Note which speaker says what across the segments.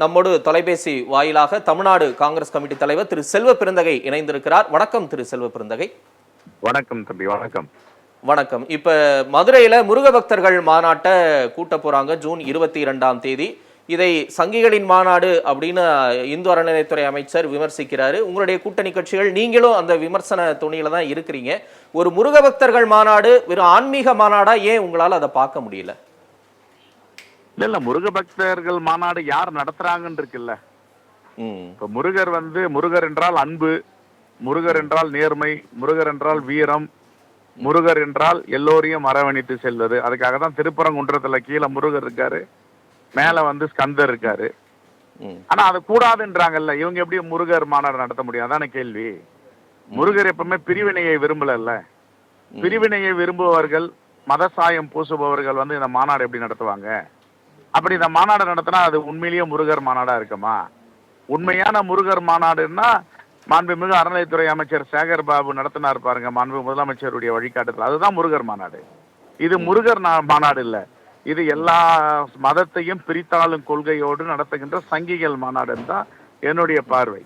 Speaker 1: நம்மோடு தொலைபேசி வாயிலாக தமிழ்நாடு காங்கிரஸ் கமிட்டி தலைவர் திரு செல்வ பெருந்தகை இணைந்திருக்கிறார். வணக்கம் திரு செல்வ பெருந்தகை.
Speaker 2: வணக்கம் தம்பி. வணக்கம்.
Speaker 1: வணக்கம். இப்ப மதுரையில முருக பக்தர்கள் மாநாட்டை கூட்ட போறாங்க ஜூன் 22ஆம் தேதி. இதை சங்கிகளின் மாநாடு அப்படின்னு இந்து அறநிலையத்துறை அமைச்சர் விமர்சிக்கிறாரு. உங்களுடைய கூட்டணி கட்சிகள் நீங்களும் அந்த விமர்சன துணியில தான் இருக்கிறீங்க. ஒரு முருக பக்தர்கள் மாநாடு வெறும் ஆன்மீக மாநாடா ஏன் உங்களால அதை பார்க்க முடியல?
Speaker 2: இல்ல முருக பக்தர்கள் மாநாடு யார் நடத்துறாங்கன்னு இருக்குல்ல. இப்ப முருகர் என்றால் அன்பு, முருகர் என்றால் நேர்மை, முருகர் என்றால் வீரம், முருகர் என்றால் எல்லோரையும் அரவணைத்து செல்வது. அதுக்காக தான் திருப்பரங்குன்றத்துல கீழே முருகர் இருக்காரு, மேல ஸ்கந்தர் இருக்காரு. ஆனா அது கூடாதுன்றாங்கல்ல. இவங்க எப்படி முருகர் மாநாடு நடத்த முடியும்? அதான கேள்வி. முருகர் எப்பவுமே பிரிவினையை விரும்பல. பிரிவினையை விரும்புபவர்கள், மதசாயம் பூசுபவர்கள் இந்த மாநாடு எப்படி நடத்துவாங்க? அப்படி இந்த மாநாடு நடத்தினா அது உண்மையிலேயே முருகர் மாநாடா இருக்குமா? உண்மையான முருகர் மாநாடுன்னா மாண்புமிகு அறநிலையத்துறை அமைச்சர் சேகர் பாபு நடத்தினார் பாருங்க, மாண்பு முதலமைச்சருடைய வழிகாட்டுதல். அதுதான் முருகர் மாநாடு. இது முருகர் மாநாடு இல்ல. இது எல்லா மதத்தையும் பிரித்தாளும் கொள்கையோடு நடத்துகின்ற சங்கிகள் மாநாடுன்னு தான் என்னுடைய பார்வை.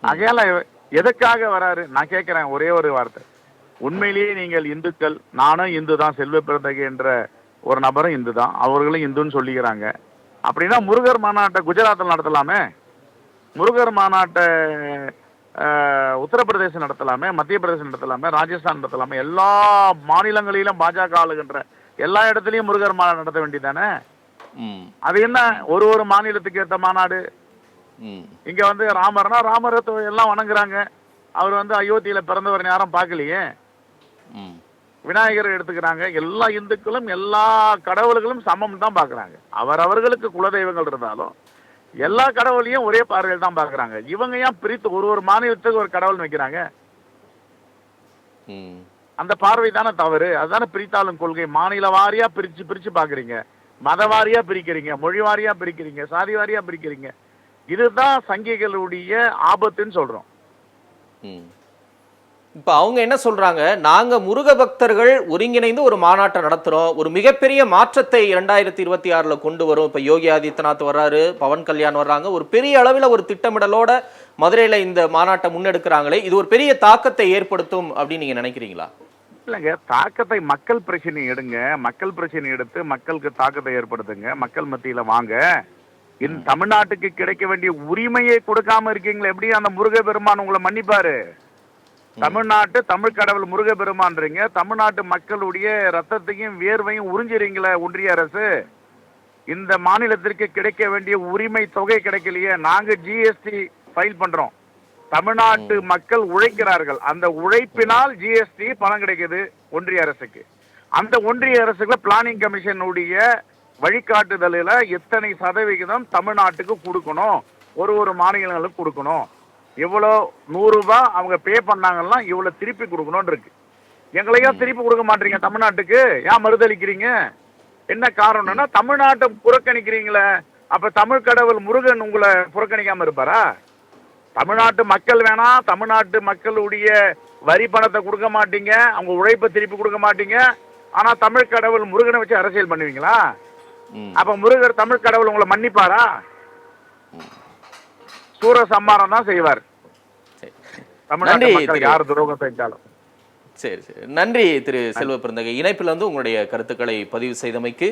Speaker 2: ஆகையால எதுக்காக வராரு நான் கேட்கிறேன் ஒரே ஒரு வார்த்தை. உண்மையிலேயே நீங்கள் இந்துக்கள், நானும் இந்து தான், செல்வ பிறந்தகை என்ற ஒரு நபரும் இந்து தான், அவர்களும் இந்துன்னு சொல்லிக்கிறாங்க. அப்படின்னா முருகர் மாநாட்டை குஜராத்தில் நடத்தலாமே, முருகர் மாநாட்டை உத்தரப்பிரதேசம் நடத்தலாமே, மத்திய பிரதேசம் நடத்தலாமே, ராஜஸ்தான் நடத்தலாமே. எல்லா மாநிலங்களிலும் பாஜக ஆளுகின்ற எல்லா இடத்துலயும் முருகர் மாநாடு நடத்த வேண்டியதானே? அது என்ன ஒரு மாநிலத்துக்கு ஏற்ற மாநாடு? இங்க ராமர்னா ராமரத்தை எல்லாம் வணங்குறாங்க. அவர் அயோத்தியில பிறந்தவர் யாரும் பார்க்கலையே. விநாயகர் எடுத்துக்கிறாங்க. எல்லா இந்துக்களும் எல்லா கடவுள்களும் சமம் தான் பாக்குறாங்க. அவர்களுக்கு குலதெய்வங்கள் இருந்தாலும் எல்லா கடவுளையும் ஒரே பார்வையில் தான் பாக்குறாங்க. இவங்க ஏன் பிரித்து ஒரு மாநிலத்துக்கு ஒரு கடவுள் வைக்கிறாங்க? அந்த பார்வை தானே தவறு. அதுதானே பிரித்தாளும் கொள்கை. மாநில வாரியா பிரிச்சு பாக்குறீங்க, மத வாரியா பிரிக்கிறீங்க, மொழி வாரியா பிரிக்கிறீங்க, சாதி வாரியா பிரிக்கிறீங்க. இதுதான் சங்கிகளுடைய ஆபத்துன்னு சொல்றோம்.
Speaker 1: இப்ப அவங்க என்ன சொல்றாங்க, நாங்க முருக பக்தர்கள் ஒருங்கிணைந்து ஒரு மாநாட்டை நடத்துறோம், ஒரு மிகப்பெரிய மாற்றத்தை 2026 கொண்டு வரும். இப்ப யோகி ஆதித்யநாத் வர்றாரு, பவன் கல்யாண் வர்றாங்க, ஒரு பெரிய அளவில் ஒரு திட்டமிடலோட மதுரையில இந்த மாநாட்டை முன்னெடுக்கிறாங்களே, இது ஒரு பெரிய தாக்கத்தை ஏற்படுத்தும் அப்படின்னு நீங்க நினைக்கிறீங்களா?
Speaker 2: இல்லைங்க, தாக்கத்தை மக்கள் பிரச்சனை எடுங்க. மக்கள் பிரச்சனை எடுத்து மக்களுக்கு தாக்கத்தை ஏற்படுத்துங்க. மக்கள் மத்தியில வாங்க. இந்த தமிழ்நாட்டுக்கு கிடைக்க வேண்டிய உரிமையை கொடுக்காம இருக்கீங்களா? எப்படி அந்த முருக பெருமான் உங்களை மன்னிப்பாரு? தமிழ்நாட்டு தமிழ் கடவுள் முருகப்பெருமான்றீங்க. தமிழ்நாட்டு மக்களுடைய ரத்தத்தையும் வியர்வையும் உறிஞ்சிறீங்களே ஒன்றிய அரசு. இந்த மாநிலத்திற்கு கிடைக்க வேண்டிய உரிமை தொகை கிடைக்கலையே. நாங்க ஜிஎஸ்டி ஃபைல் பண்றோம். தமிழ்நாட்டு மக்கள் உழைக்கிறார்கள். அந்த உழைப்பினால் ஜிஎஸ்டி பணம் கிடைக்குது ஒன்றிய அரசுக்கு. அந்த ஒன்றிய அரசுக்குள்ள பிளானிங் கமிஷனுடைய வழிகாட்டுதலில் எத்தனை சதவிகிதம் தமிழ்நாட்டுக்கு கொடுக்கணும், ஒரு மாநிலங்களுக்கு கொடுக்கணும், எவ்வளோ 100 ரூபாய் அவங்க பே பண்ணாங்கன்னா இவ்வளவு திருப்பி கொடுக்கணும் இருக்கு. எங்களையும் திருப்பி கொடுக்க மாட்டீங்க தமிழ்நாட்டுக்கு. ஏன் மறுதளிக்கிறீங்க? என்ன காரணம்னா தமிழ்நாட்டை புறக்கணிக்கிறீங்களே. அப்ப தமிழ் கடவுள் முருகன் உங்களை புறக்கணிக்காம இருப்பாரா? தமிழ்நாட்டு மக்கள் வேணா, தமிழ்நாட்டு மக்களுடைய வரி பணத்தை கொடுக்க மாட்டீங்க, அவங்க உழைப்பை திருப்பி கொடுக்க மாட்டீங்க. ஆனா தமிழ் கடவுள் முருகனை வச்சு அரசியல் பண்ணுவீங்களா? அப்ப முருகர் தமிழ் கடவுள் உங்களை மன்னிப்பாரா? சூர சம்மாரம் தான் செய்வார். தமிழ்நாட்டு மக்கள் யார் துரோகம் செஞ்சாலும்.
Speaker 1: சரி. நன்றி திரு செல்வ பெருந்தகை. இணைப்பில் உங்களுடைய கருத்துக்களை பதிவு செய்தமைக்கு.